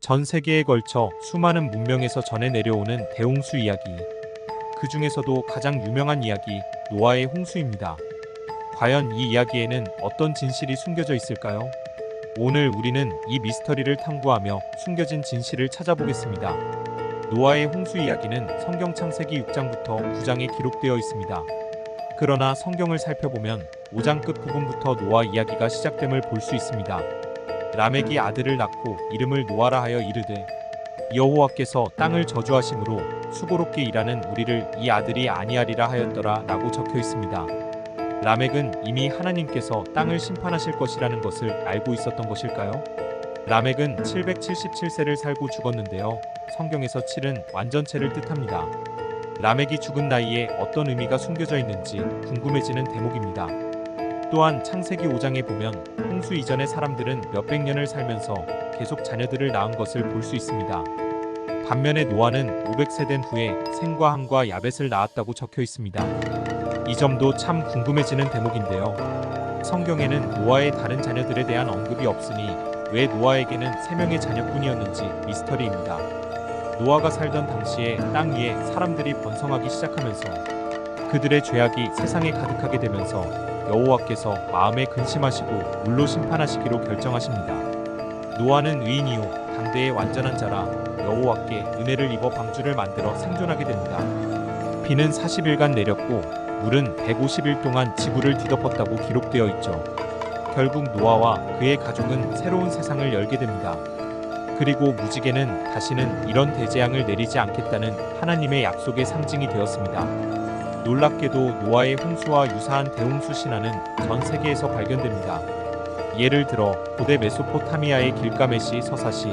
전 세계에 걸쳐 수많은 문명에서 전해 내려오는 대홍수 이야기. 그 중에서도 가장 유명한 이야기, 노아의 홍수입니다. 과연 이 이야기에는 어떤 진실이 숨겨져 있을까요? 오늘 우리는 이 미스터리를 탐구하며 숨겨진 진실을 찾아보겠습니다. 노아의 홍수 이야기는 성경 창세기 6장부터 9장에 기록되어 있습니다. 그러나 성경을 살펴보면 5장 끝 부분부터 노아 이야기가 시작됨을 볼 수 있습니다. 라멕이 아들을 낳고 이름을 노아라 하여 이르되 여호와께서 땅을 저주하심으로 수고롭게 일하는 우리를 이 아들이 아니하리라 하였더라 라고 적혀 있습니다. 라멕은 이미 하나님께서 땅을 심판하실 것이라는 것을 알고 있었던 것일까요? 라멕은 777세를 살고 죽었는데요. 성경에서 7은 완전체를 뜻합니다. 라멕이 죽은 나이에 어떤 의미가 숨겨져 있는지 궁금해지는 대목입니다. 또한 창세기 5장에 보면 홍수 이전의 사람들은 몇백 년을 살면서 계속 자녀들을 낳은 것을 볼 수 있습니다. 반면에 노아는 500세 된 후에 셈과 함과 야벳을 낳았다고 적혀 있습니다. 이 점도 참 궁금해지는 대목인데요. 성경에는 노아의 다른 자녀들에 대한 언급이 없으니 왜 노아에게는 3명의 자녀뿐이었는지 미스터리입니다. 노아가 살던 당시에 땅 위에 사람들이 번성하기 시작하면서 그들의 죄악이 세상에 가득하게 되면서 여호와께서 마음에 근심하시고 물로 심판하시기로 결정하십니다. 노아는 의인이요 당대의 완전한 자라 여호와께 은혜를 입어 방주를 만들어 생존하게 됩니다. 비는 40일간 내렸고 물은 150일 동안 지구를 뒤덮었다고 기록되어 있죠. 결국 노아와 그의 가족은 새로운 세상을 열게 됩니다. 그리고 무지개는 다시는 이런 대재앙을 내리지 않겠다는 하나님의 약속의 상징이 되었습니다. 놀랍게도 노아의 홍수와 유사한 대홍수 신화는 전 세계에서 발견됩니다. 예를 들어 고대 메소포타미아의 길가메시 서사시,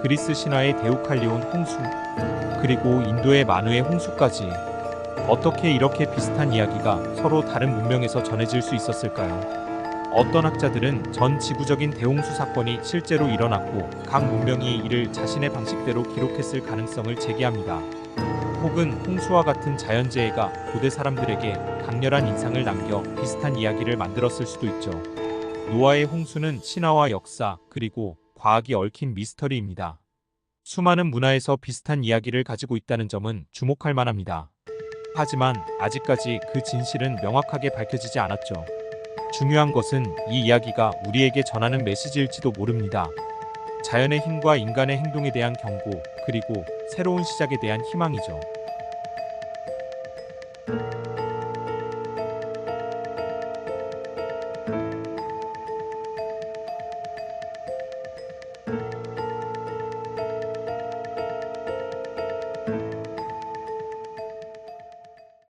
그리스 신화의 데우칼리온 홍수, 그리고 인도의 마누의 홍수까지. 어떻게 이렇게 비슷한 이야기가 서로 다른 문명에서 전해질 수 있었을까요? 어떤 학자들은 전 지구적인 대홍수 사건이 실제로 일어났고 각 문명이 이를 자신의 방식대로 기록했을 가능성을 제기합니다. 혹은 홍수와 같은 자연재해가 고대 사람들에게 강렬한 인상을 남겨 비슷한 이야기를 만들었을 수도 있죠. 노아의 홍수는 신화와 역사 그리고 과학이 얽힌 미스터리입니다. 수많은 문화에서 비슷한 이야기를 가지고 있다는 점은 주목할 만합니다. 하지만 아직까지 그 진실은 명확하게 밝혀지지 않았죠. 중요한 것은 이 이야기가 우리에게 전하는 메시지일지도 모릅니다. 자연의 힘과 인간의 행동에 대한 경고, 그리고 새로운 시작에 대한 희망이죠.